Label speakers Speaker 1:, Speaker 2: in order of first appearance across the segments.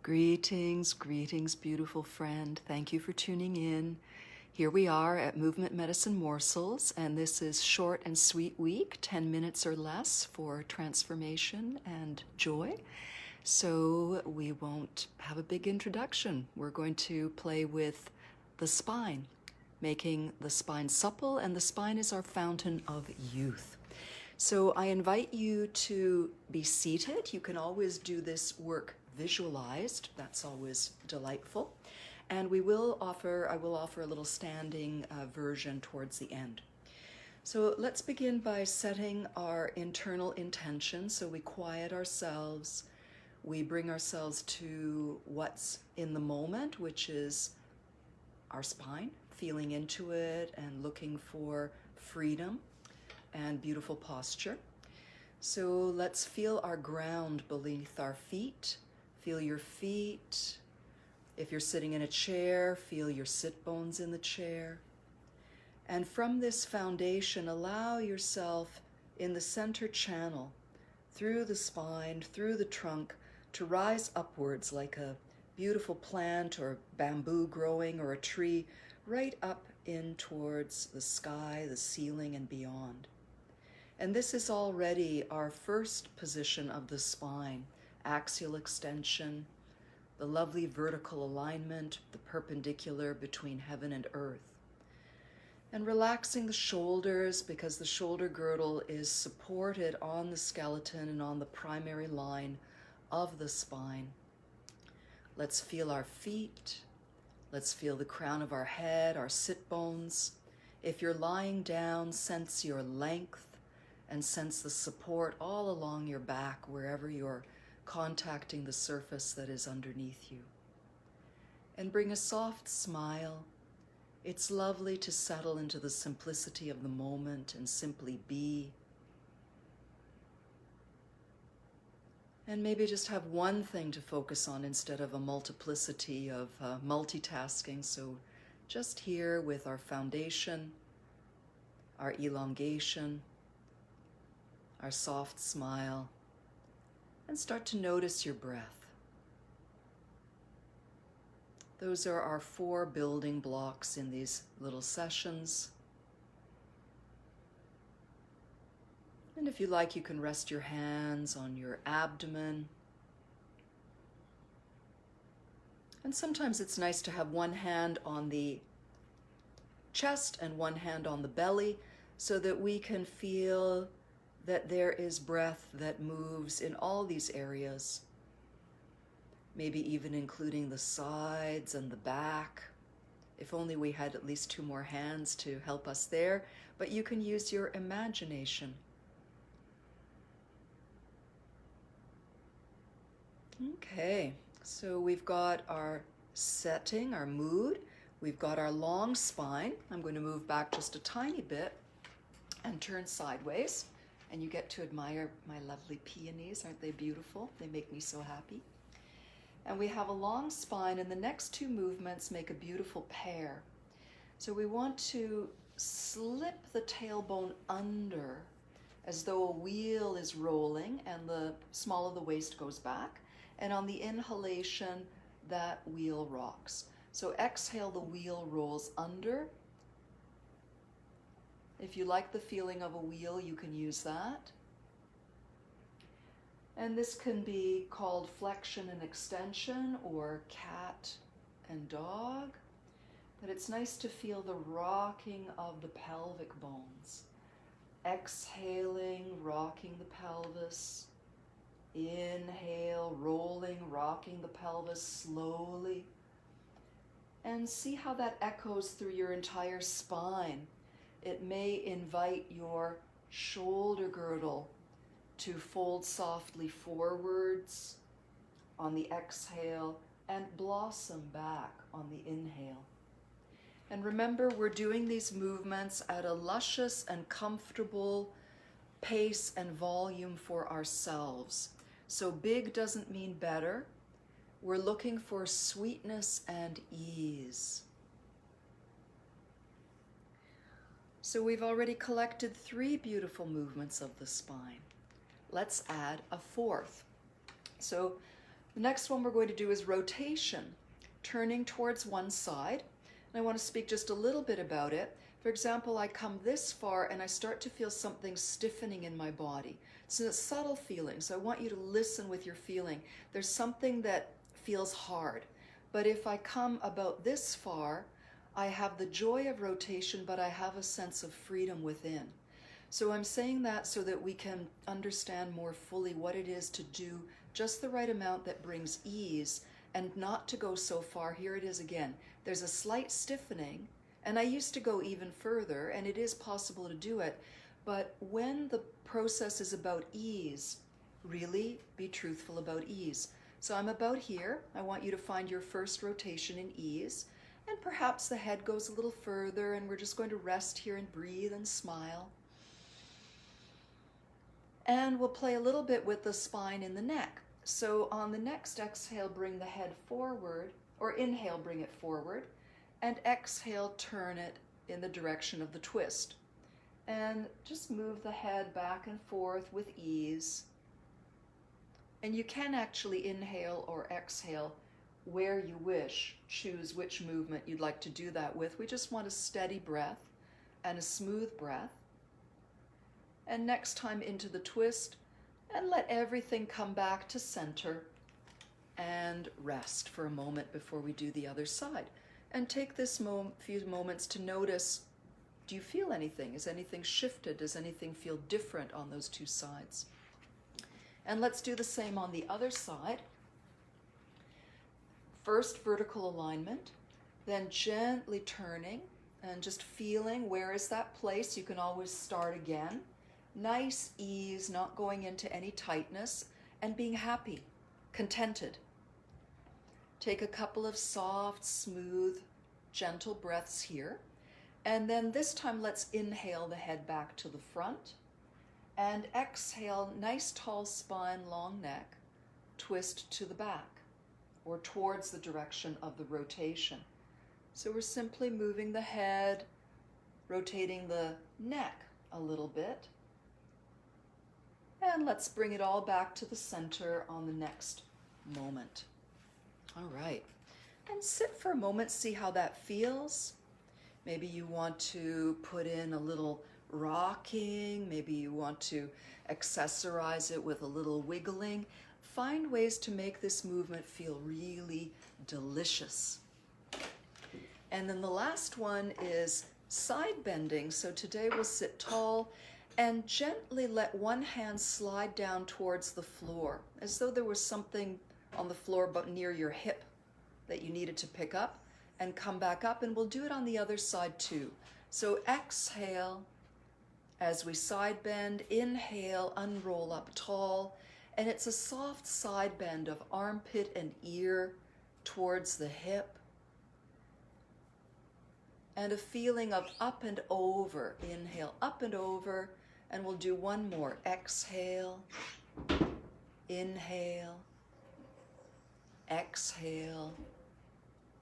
Speaker 1: Greetings, greetings, beautiful friend. Thank you for tuning in. Here we are at Movement Medicine Morsels, and this is Short and Sweet Week, 10 minutes or less for transformation and joy. So we won't have a big introduction. We're going to play with the spine, making the spine supple, and the spine is our fountain of youth. So I invite you to be seated. You can always do this work visualized. That's always delightful. And I will offer a little standing version towards the end. So let's begin by setting our internal intention. So we quiet ourselves. We bring ourselves to what's in the moment, which is our spine, feeling into it and looking for freedom and beautiful posture. So let's feel our ground beneath our feet. Feel your feet. If you're sitting in a chair, feel your sit bones in the chair. And from this foundation, allow yourself in the center channel, through the spine, through the trunk, to rise upwards like a beautiful plant or bamboo growing or a tree, right up in towards the sky, the ceiling, and beyond. And this is already our first position of the spine, axial extension, the lovely vertical alignment, the perpendicular between heaven and earth. And relaxing the shoulders, because the shoulder girdle is supported on the skeleton and on the primary line of the spine. Let's feel our feet. Let's feel the crown of our head, our sit bones. If you're lying down, sense your length and sense the support all along your back, wherever you're contacting the surface that is underneath you. And bring a soft smile. It's lovely to settle into the simplicity of the moment and simply be. And maybe just have one thing to focus on instead of a multiplicity of multitasking. So just here with our foundation, our elongation, our soft smile, and start to notice your breath. Those are our 4 building blocks in these little sessions. And if you like, you can rest your hands on your abdomen. And sometimes it's nice to have one hand on the chest and one hand on the belly so that we can feel that there is breath that moves in all these areas, maybe even including the sides and the back. If only we had at least 2 more hands to help us there, but you can use your imagination. Okay, so we've got our setting, our mood. We've got our long spine. I'm going to move back just a tiny bit and turn sideways. And you get to admire my lovely peonies. Aren't they beautiful? They make me so happy. And we have a long spine, and the next 2 movements make a beautiful pair. So we want to slip the tailbone under as though a wheel is rolling and the small of the waist goes back. And on the inhalation, that wheel rocks. So exhale, the wheel rolls under. If you like the feeling of a wheel, you can use that. And this can be called flexion and extension or cat and dog. But it's nice to feel the rocking of the pelvic bones. Exhaling, rocking the pelvis. Inhale, rolling, rocking the pelvis slowly. And see how that echoes through your entire spine. It may invite your shoulder girdle to fold softly forwards on the exhale and blossom back on the inhale. And remember, we're doing these movements at a luscious and comfortable pace and volume for ourselves. So big doesn't mean better. We're looking for sweetness and ease. So we've already collected 3 beautiful movements of the spine. Let's add a 4th. So The next one we're going to do is rotation, turning towards one side. And I want to speak just a little bit about it. For example, I come this far and I start to feel something stiffening in my body. It's a subtle feeling, so I want you to listen with your feeling. There's something that feels hard. But if I come about this far, I have the joy of rotation, but I have a sense of freedom within. So I'm saying that so that we can understand more fully what it is to do just the right amount that brings ease and not to go so far. Here it is again. There's a slight stiffening, and I used to go even further, and it is possible to do it. But when the process is about ease, really be truthful about ease. So I'm about here. I want you to find your first rotation in ease, and perhaps the head goes a little further, and we're just going to rest here and breathe and smile. And we'll play a little bit with the spine and the neck. So on the next exhale, bring the head forward, or inhale, bring it forward, and exhale, turn it in the direction of the twist. And just move the head back and forth with ease. And you can actually inhale or exhale where you wish. Choose which movement you'd like to do that with. We just want a steady breath and a smooth breath. And next time into the twist, and let everything come back to center and rest for a moment before we do the other side. And take this few moments to notice, do you feel anything? Is anything shifted? Does anything feel different on those two sides? And let's do the same on the other side. First, vertical alignment, then gently turning and just feeling where is that place. You can always start again. Nice ease, not going into any tightness, and being happy, contented. Take a couple of soft, smooth, gentle breaths here. And then this time, let's inhale the head back to the front. And exhale, nice tall spine, long neck, twist to the back or towards the direction of the rotation. So we're simply moving the head, rotating the neck a little bit. And let's bring it all back to the center on the next moment. All right. And sit for a moment, see how that feels. Maybe you want to put in a little rocking. Maybe you want to accessorize it with a little wiggling. Find ways to make this movement feel really delicious. And then the last one is side bending. So today we'll sit tall and gently let one hand slide down towards the floor, as though there was something on the floor but near your hip that you needed to pick up, and come back up, and we'll do it on the other side too. So exhale as we side bend, inhale, unroll up tall, and it's a soft side bend of armpit and ear towards the hip, and a feeling of up and over. Inhale, up and over. And we'll do one more. Exhale, inhale, exhale,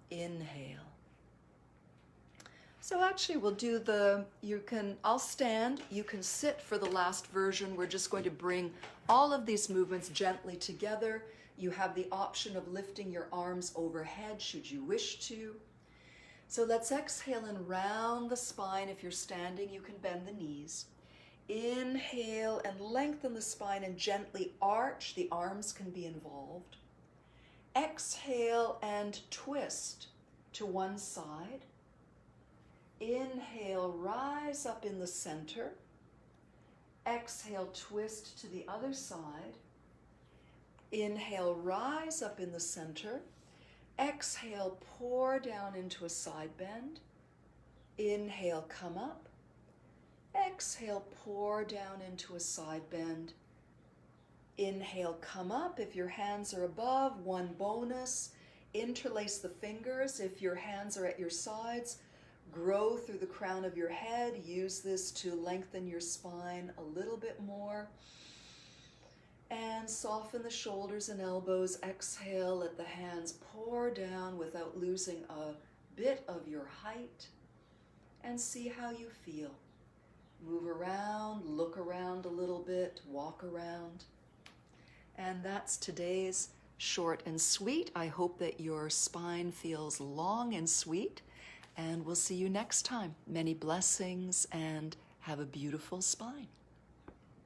Speaker 1: inhale. So actually we'll do I'll stand, you can sit for the last version. We're just going to bring all of these movements gently together. You have the option of lifting your arms overhead should you wish to. So let's exhale and round the spine. If you're standing, you can bend the knees. Inhale and lengthen the spine and gently arch. The arms can be involved. Exhale and twist to one side. Inhale, rise up in the center. Exhale, twist to the other side. Inhale, rise up in the center. Exhale, pour down into a side bend. Inhale, come up. Exhale, pour down into a side bend. Inhale, come up. If your hands are above, one bonus. Interlace the fingers. If your hands are at your sides, grow through the crown of your head. Use this to lengthen your spine a little bit more. And soften the shoulders and elbows. Exhale, let the hands pour down without losing a bit of your height. And see how you feel. Move around, look around a little bit, walk around. And that's today's short and sweet. I hope that your spine feels long and sweet, and we'll see you next time. Many blessings and have a beautiful spine.